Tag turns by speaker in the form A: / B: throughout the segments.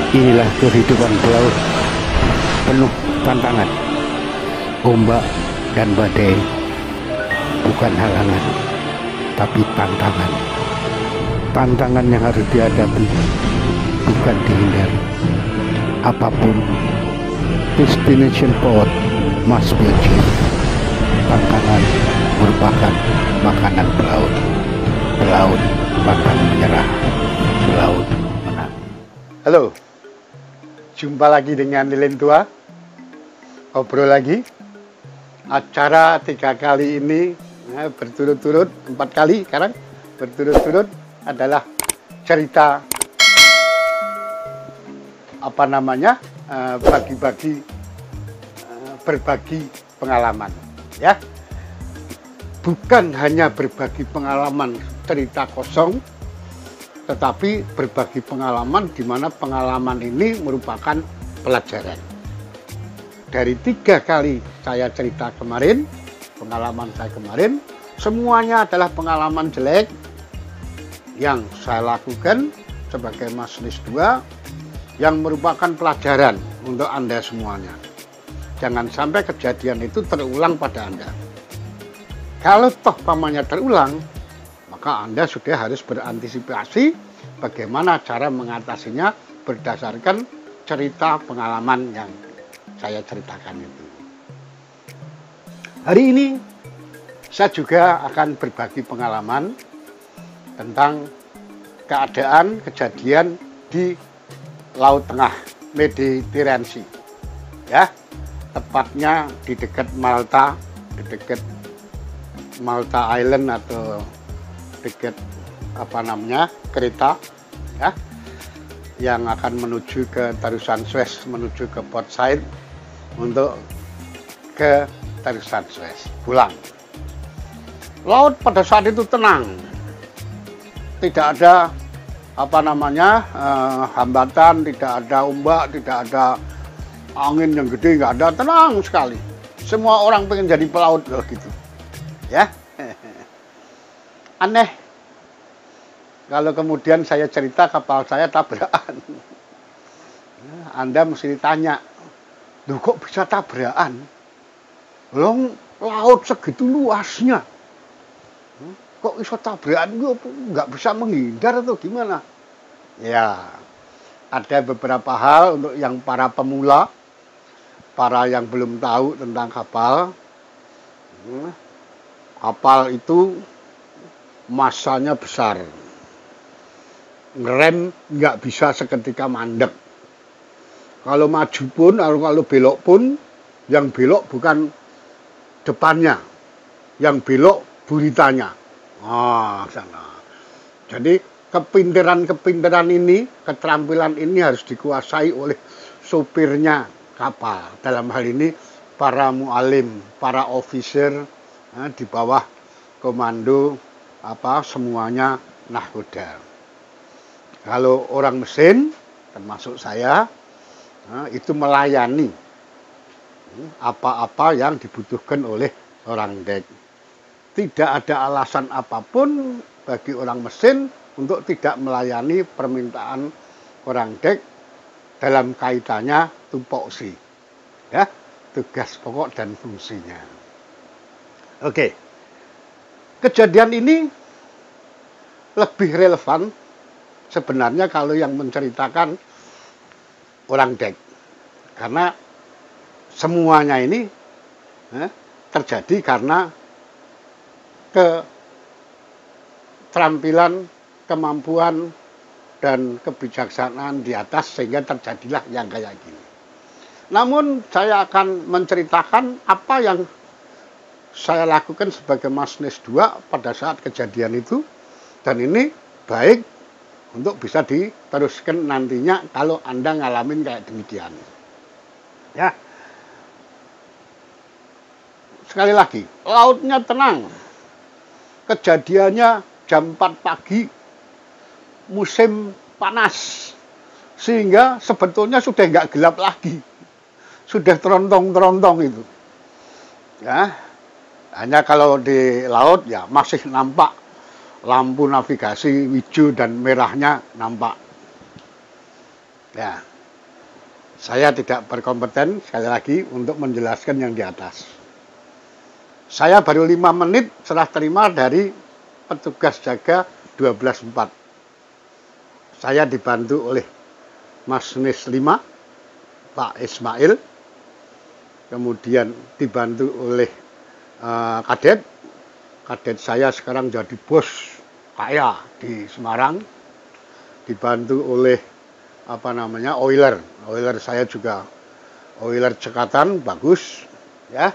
A: Inilah kehidupan pelaut, penuh tantangan. Ombak dan badai bukan halangan, tapi tantangan. Tantangan yang harus dihadapi, bukan dihindari. Apapun, destination port must be achieved. Tantangan merupakan makanan pelaut. Pelaut pantang menyerah. Pelaut menang.
B: Halo, jumpa lagi dengan Lilin Tua. Ngobrol lagi. Acara 3 kali ini berturut-turut, 4 kali sekarang berturut-turut adalah cerita berbagi pengalaman, ya. Bukan hanya berbagi pengalaman cerita kosong, tetapi berbagi pengalaman di mana pengalaman ini merupakan pelajaran. Dari 3 kali saya cerita kemarin, pengalaman saya kemarin, semuanya adalah pengalaman jelek yang saya lakukan sebagai Masinis 2 yang merupakan pelajaran untuk Anda semuanya. Jangan sampai kejadian itu terulang pada Anda. Kalau toh pamannya terulang, maka Anda sudah harus berantisipasi bagaimana cara mengatasinya berdasarkan cerita pengalaman yang saya ceritakan itu. Hari ini saya juga akan berbagi pengalaman tentang keadaan kejadian di Laut Tengah, Mediterania, ya, tepatnya di dekat Malta, Malta Island atau dekat Kreta, ya, yang akan menuju ke Tarusan Suez, menuju ke Port Said untuk ke Tarusan Suez, pulang. Laut pada saat itu tenang, tidak ada hambatan, tidak ada ombak, tidak ada angin yang gede, nggak ada, tenang sekali. Semua orang pengen jadi pelaut loh gitu, ya. Aneh kalau kemudian saya cerita kapal saya tabrakan. Anda mesti ditanya, loh kok bisa tabrakan? Loh, laut segitu luasnya, kok bisa tabrakan? Nggak bisa menghindar atau gimana? Ya, ada beberapa hal untuk yang para pemula, para yang belum tahu tentang kapal. Kapal itu massanya besar, ngerem nggak bisa seketika mandek. Kalau maju pun, kalau belok pun, yang belok bukan depannya, yang belok buritanya. Sana. Jadi kepintaran ini, keterampilan ini harus dikuasai oleh sopirnya kapal. Dalam hal ini para mualim, para officer di bawah komando semuanya nahkoda. Kalau orang mesin, termasuk saya, itu melayani apa-apa yang dibutuhkan oleh orang dek. Tidak ada alasan apapun bagi orang mesin untuk tidak melayani permintaan orang dek dalam kaitannya tupoksi, ya, tugas pokok dan fungsinya. Oke, kejadian ini lebih relevan sebenarnya kalau yang menceritakan orang dek, karena semuanya ini terjadi karena keterampilan, kemampuan, dan kebijaksanaan di atas sehingga terjadilah yang kayak gini. Namun saya akan menceritakan apa yang saya lakukan sebagai Masinis 2 pada saat kejadian itu, dan ini baik untuk bisa diteruskan nantinya kalau Anda ngalamin kayak demikian. Ya. Sekali lagi, lautnya tenang. Kejadiannya jam 4 pagi, musim panas. Sehingga sebetulnya sudah nggak gelap lagi. Sudah terontong-terontong itu. Ya. Hanya kalau di laut ya masih nampak lampu navigasi hijau dan merahnya nampak. Ya. Saya tidak berkompeten sekali lagi untuk menjelaskan yang di atas. Saya baru 5 menit serah terima dari petugas jaga 12.4. Saya dibantu oleh Mas Nis 5, Pak Ismail, kemudian dibantu oleh kadet. Kadet saya sekarang jadi bos kaya di Semarang, dibantu oleh oiler saya juga oiler cekatan bagus, ya.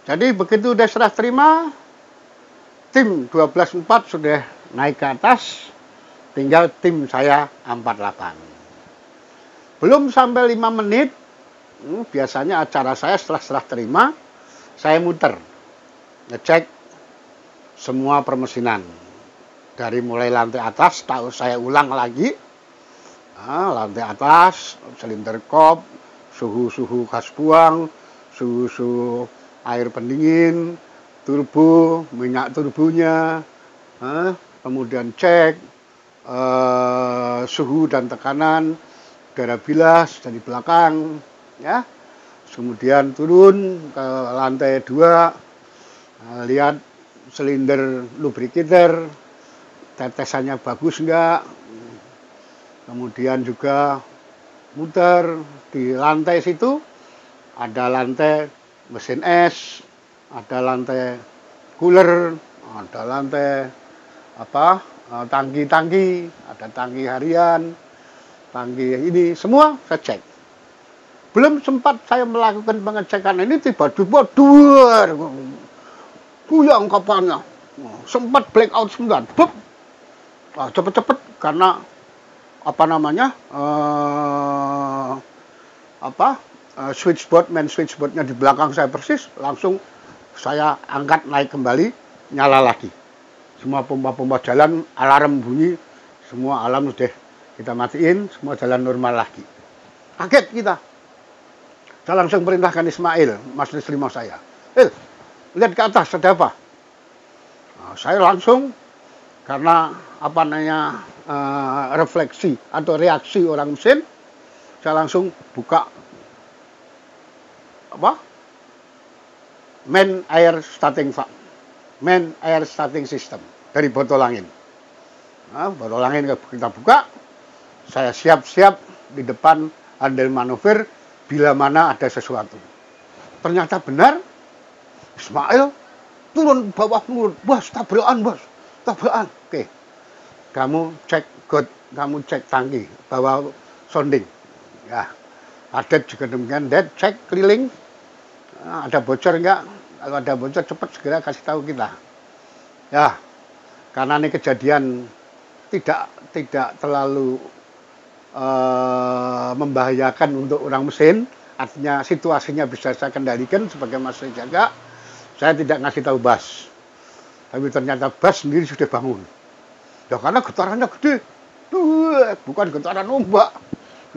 B: Jadi begitu udah serah terima, tim 12.4 sudah naik ke atas, tinggal tim saya 48. Belum sampai 5 menit, biasanya acara saya setelah serah terima, saya muter, ngecek semua permesinan. Dari mulai lantai atas, tahu saya ulang lagi, lantai atas, silinder kop, suhu gas buang, suhu air pendingin, turbo, minyak turbonya, kemudian cek suhu dan tekanan, udara bilas dari belakang, ya. Kemudian turun ke lantai 2, lihat silinder lubricator, tetesannya bagus enggak. Kemudian juga muter di lantai situ, ada lantai mesin es, ada lantai cooler, ada lantai tangki-tangki, ada tangki harian, tangki ini, semua saya cek. Belum sempat saya melakukan pengecekan ini, tiba-tiba goyang kapalnya, sempat blackout sembilan, cepet-cepet karena main switchboardnya di belakang saya persis, langsung saya angkat naik kembali, nyala lagi. Semua pompa-pompa jalan, alarm bunyi, semua alarm sudah kita matiin, semua jalan normal lagi. Kaget kita. Saya langsung perintahkan Ismail, Mas Nisrima saya. Lihat ke atas, ada apa? Nah, saya langsung, karena refleksi atau reaksi orang mesin, saya langsung buka main air starting system dari botol angin. Botol angin kita buka, saya siap-siap di depan handle manuver bila mana ada sesuatu. Ternyata benar, Ismail turun bawah turun, bos tabrakan bos. Tabrakan. Oke. Kamu cek kamu cek tangki, bawa sounding. Ya. Adet juga demikian, cek keliling. Ada bocor enggak? Kalau ada bocor cepat segera kasih tahu kita. Ya. Karena ini kejadian tidak terlalu membahayakan untuk orang mesin, artinya situasinya bisa saya kendalikan sebagai mas jaga. Saya tidak ngasih tahu Bas. Tapi ternyata Bas sendiri sudah bangun. Ya karena getarannya gede. Bukan getaran ombak,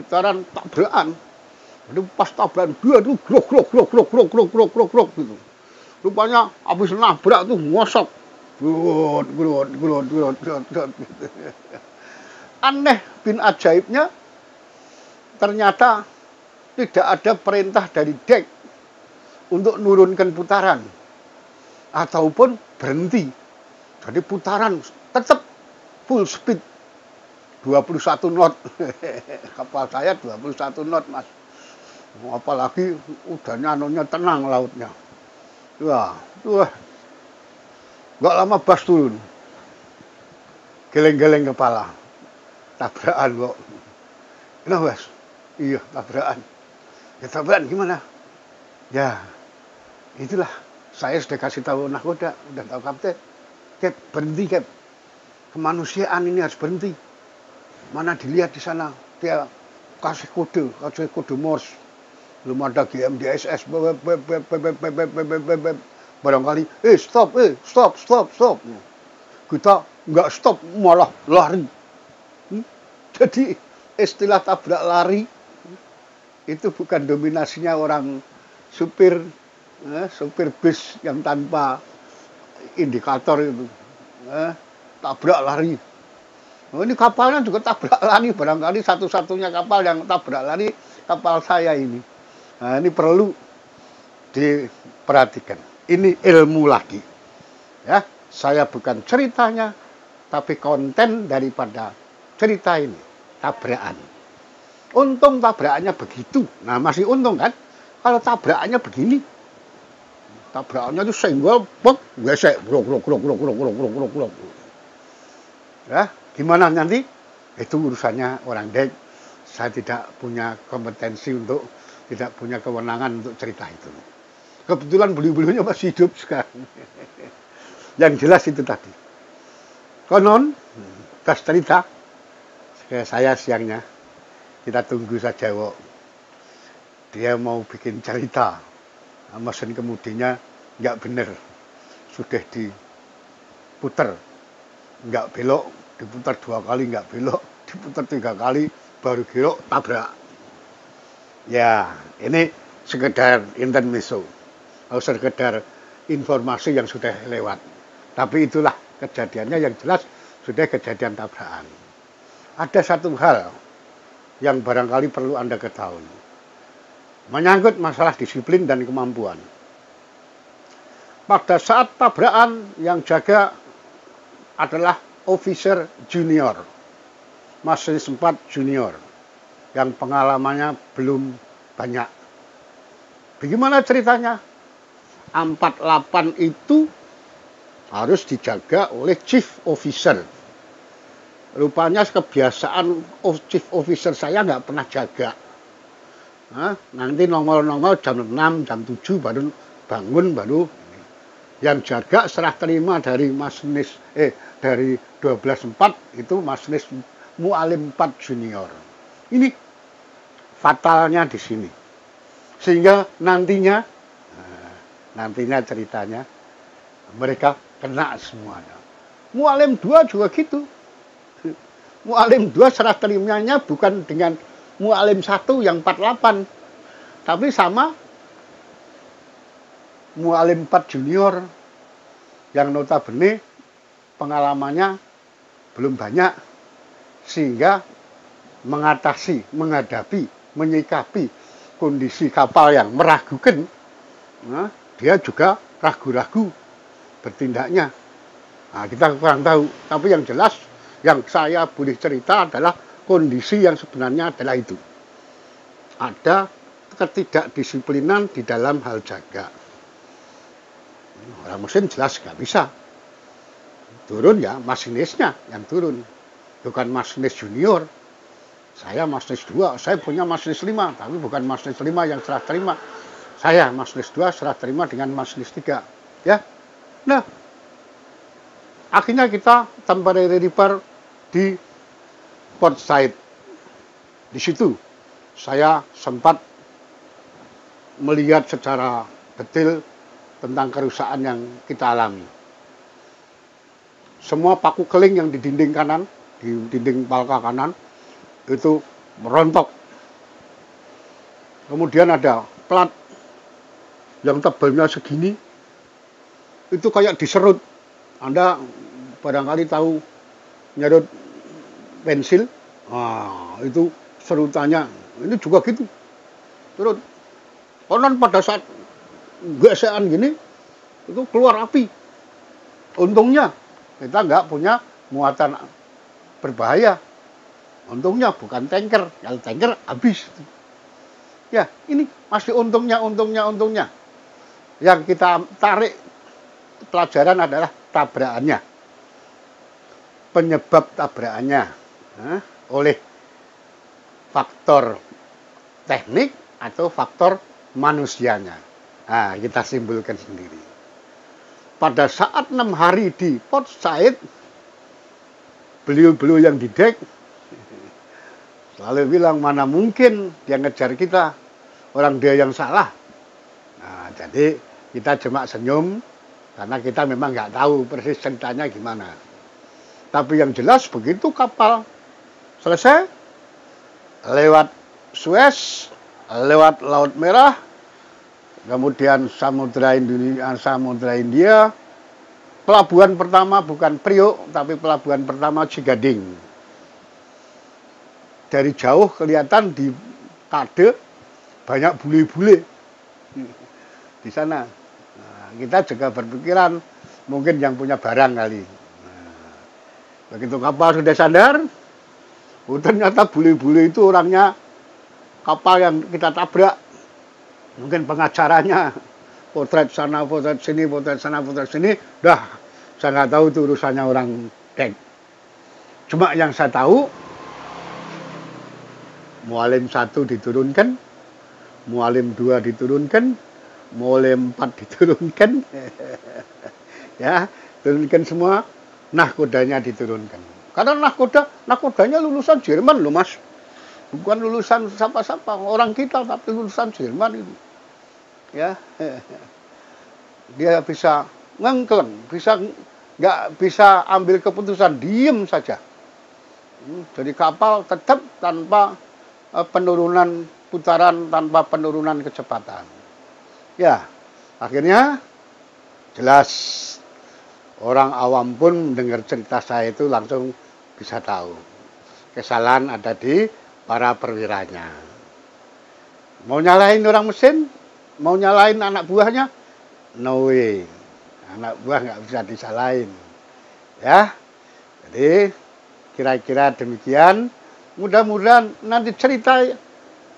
B: getaran tabrakan. Jadi pas tabrakan dia tuh grok gitu. Rupanya habis nabrak tuh ngosok. Grot. Aneh bin ajaibnya, ternyata tidak ada perintah dari dek untuk nurunkan putaran ataupun berhenti. Jadi putaran tetap full speed 21 knot. Kapal saya 21 knot, Mas. Apalagi udahnya tenang lautnya. Nggak lama Bas turun. Geleng-geleng kepala. Tabrakan kok. Kenapa Bas? Iya, tabrakan. Ya tabrakan gimana? Ya, itulah. Saya sudah kasih tahu nahkoda, udah tahu kapten. Kep, berhenti Kep. Kemanusiaan ini harus berhenti. Mana dilihat di sana, dia kasih kode Morse. Belum ada GMDSS. Barangkali, stop. Kita nggak stop, malah lari. Jadi istilah tabrak lari itu bukan dominasinya orang supir bis yang tanpa indikator itu. Tabrak lari. Oh, ini kapalnya juga tabrak lari, barangkali satu-satunya kapal yang tabrak lari kapal saya ini. Nah, ini perlu diperhatikan. Ini ilmu lagi. Ya, saya bukan ceritanya, tapi konten daripada cerita ini, tabrakan. Untung tabrakannya begitu. Nah, masih untung kan? Kalau tabrakannya begini, tabrakannya itu senggol, bok, gesek, grok. Ya, gimana nanti? Itu urusannya orang dek. Saya tidak punya kompetensi untuk, tidak punya kewenangan untuk cerita itu. Kebetulan beliau-beliaunya masih hidup sekarang. Yang jelas itu tadi. Konon, tas cerita, saya siangnya, kita tunggu saja, Wok. Dia mau bikin cerita. Mesin kemudinya nggak bener. Sudah diputer. Nggak belok, diputar 2 kali nggak belok, diputar 3 kali, baru belok, tabrak. Ya, ini sekedar intermezzo. Sekedar informasi yang sudah lewat. Tapi itulah kejadiannya, yang jelas sudah kejadian tabrakan. Ada satu hal yang barangkali perlu Anda ketahui. Menyangkut masalah disiplin dan kemampuan. Pada saat tabrakan yang jaga adalah officer junior, masinis 4 junior, yang pengalamannya belum banyak. Bagaimana ceritanya? 48 itu harus dijaga oleh chief officer. Rupanya kebiasaan chief officer saya nggak pernah jaga. Nah, nanti nongol-nongol jam 6, jam 7 baru bangun, baru yang jaga serah terima dari masinis dari 12.4 itu masinis Mualim 4 junior. Ini fatalnya di sini. Sehingga nantinya ceritanya mereka kena semuanya. Mualim 2 juga gitu. Mualim 2 serah terimanya bukan dengan Mualim 1 yang 48, tapi sama Mualim 4 junior yang notabene pengalamannya belum banyak, sehingga menghadapi, menyikapi kondisi kapal yang meragukan, nah, dia juga ragu-ragu bertindaknya. Nah, kita kurang tahu, tapi yang jelas yang saya boleh cerita adalah kondisi yang sebenarnya adalah itu. Ada ketidakdisiplinan di dalam hal jaga. Orang mesin jelas nggak bisa. Turun ya masinisnya yang turun. Bukan masinis junior. Saya masinis 2, saya punya masinis 5, tapi bukan masinis 5 yang serah terima. Saya masinis 2 serah terima dengan masinis 3. Ya. Nah, akhirnya kita temporary repair di Port Said. Di situ saya sempat melihat secara detail tentang kerusakan yang kita alami. Semua paku keling yang di dinding kanan, di dinding palka kanan, itu merontok. Kemudian ada plat yang tebalnya segini, itu kayak diserut. Anda barangkali tahu nyerut pensil, nah, itu serutannya, ini juga gitu. Terus, konon pada saat gesekan gini, itu keluar api. Untungnya, kita nggak punya muatan berbahaya. Untungnya bukan tanker, kalau tanker habis. Ya, ini masih untungnya. Yang kita tarik pelajaran adalah tabrakannya. Penyebab tabrakannya oleh faktor teknik atau faktor manusianya. Nah, kita simpulkan sendiri. Pada saat 6 hari di Port Said, beliau-beliau yang di dek selalu bilang, mana mungkin dia ngejar kita, orang dia yang salah. Nah, jadi kita cuma senyum, karena kita memang nggak tahu persis ceritanya gimana. Tapi yang jelas begitu kapal selesai, lewat Suez, lewat Laut Merah, kemudian Samudra India, pelabuhan pertama bukan Priok, tapi pelabuhan pertama Cigading. dari jauh kelihatan di kade banyak bule-bule di sana. Nah, kita juga berpikiran mungkin yang punya barang kali. Nah, begitu kapal sudah sandar, ternyata bule-bule itu orangnya kapal yang kita tabrak. Mungkin pengacaranya potret sana, potret sini, potret sana, potret sini. Dah, saya nggak tahu itu urusannya orang dek. Cuma yang saya tahu, Mualim 1 diturunkan, Mualim 2 diturunkan, Mualim 4 diturunkan. Ya, turunkan semua, nahkodanya diturunkan. Karena nahkodanya lulusan Jerman loh Mas. Bukan lulusan siapa-siapa, orang kita tapi lulusan Jerman itu. Ya. Dia bisa ngengkleng, nggak bisa ambil keputusan, diem saja. Jadi kapal tetap tanpa penurunan putaran, tanpa penurunan kecepatan. Ya, akhirnya jelas orang awam pun mendengar cerita saya itu langsung bisa tahu. Kesalahan ada di para perwiranya. Mau nyalahin orang mesin, mau nyalahin anak buahnya, no way. Anak buah nggak bisa disalahin. Ya, jadi kira-kira demikian. Mudah-mudahan nanti cerita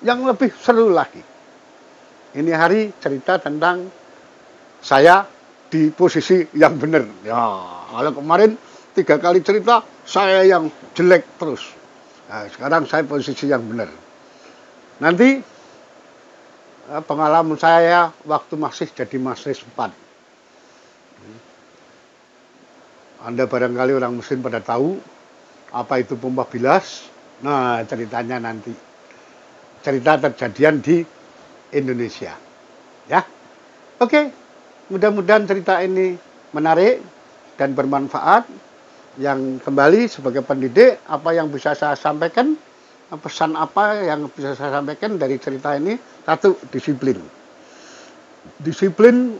B: yang lebih seru lagi. Ini hari cerita tentang saya di posisi yang benar. Ya, kalau kemarin 3 kali cerita saya yang jelek terus. Nah, sekarang saya posisi yang benar. Nanti pengalaman saya waktu masih jadi mahasiswa 4. Anda barangkali orang mesin pada tahu apa itu pompa bilas. Nah, ceritanya nanti. Cerita terjadian di Indonesia. Ya. Oke. Mudah-mudahan cerita ini menarik dan bermanfaat. Yang kembali sebagai pendidik, apa yang bisa saya sampaikan, pesan apa yang bisa saya sampaikan dari cerita ini? 1, disiplin. Disiplin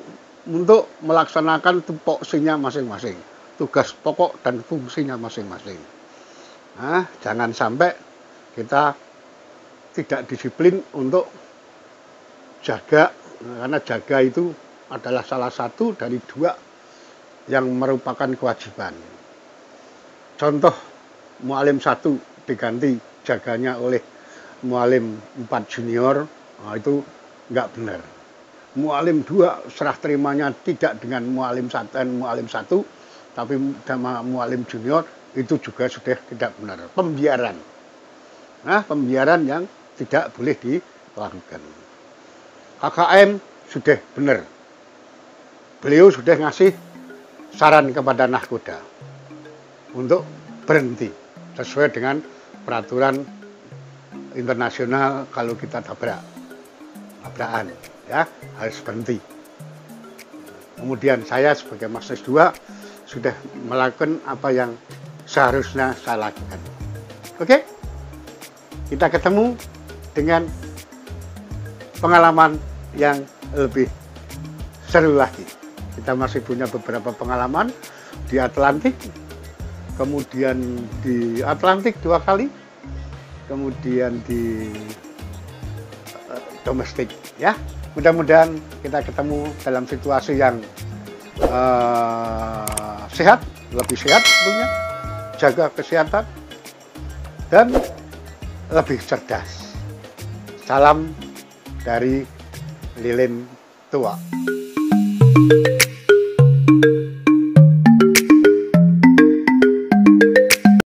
B: untuk melaksanakan tupoksinya masing-masing. Tugas pokok dan fungsinya masing-masing. Nah, jangan sampai kita tidak disiplin untuk jaga, karena jaga itu adalah salah satu dari 2 yang merupakan kewajiban. Contoh, Mualim 1 diganti jaganya oleh Mualim 4 junior, nah itu nggak benar. Mualim 2 serah terimanya tidak dengan Mualim 1 dan Mualim 1, tapi sama Mualim junior itu juga sudah tidak benar. Pembiaran. Nah, pembiaran yang tidak boleh dilakukan. KKM sudah benar. Beliau sudah ngasih saran kepada nahkoda untuk berhenti sesuai dengan peraturan internasional. Kalau kita tabrakan, ya harus berhenti. Kemudian saya sebagai mahasiswa 2 sudah melakukan apa yang seharusnya saya lakukan. Oke, kita ketemu dengan pengalaman yang lebih seru lagi. Kita masih punya beberapa pengalaman di Atlantik. Kemudian di Atlantik 2 kali, kemudian di domestik, ya. Mudah-mudahan kita ketemu dalam situasi yang sehat, lebih sehat tentunya, jaga kesehatan, dan lebih cerdas. Salam dari Lilin Tua.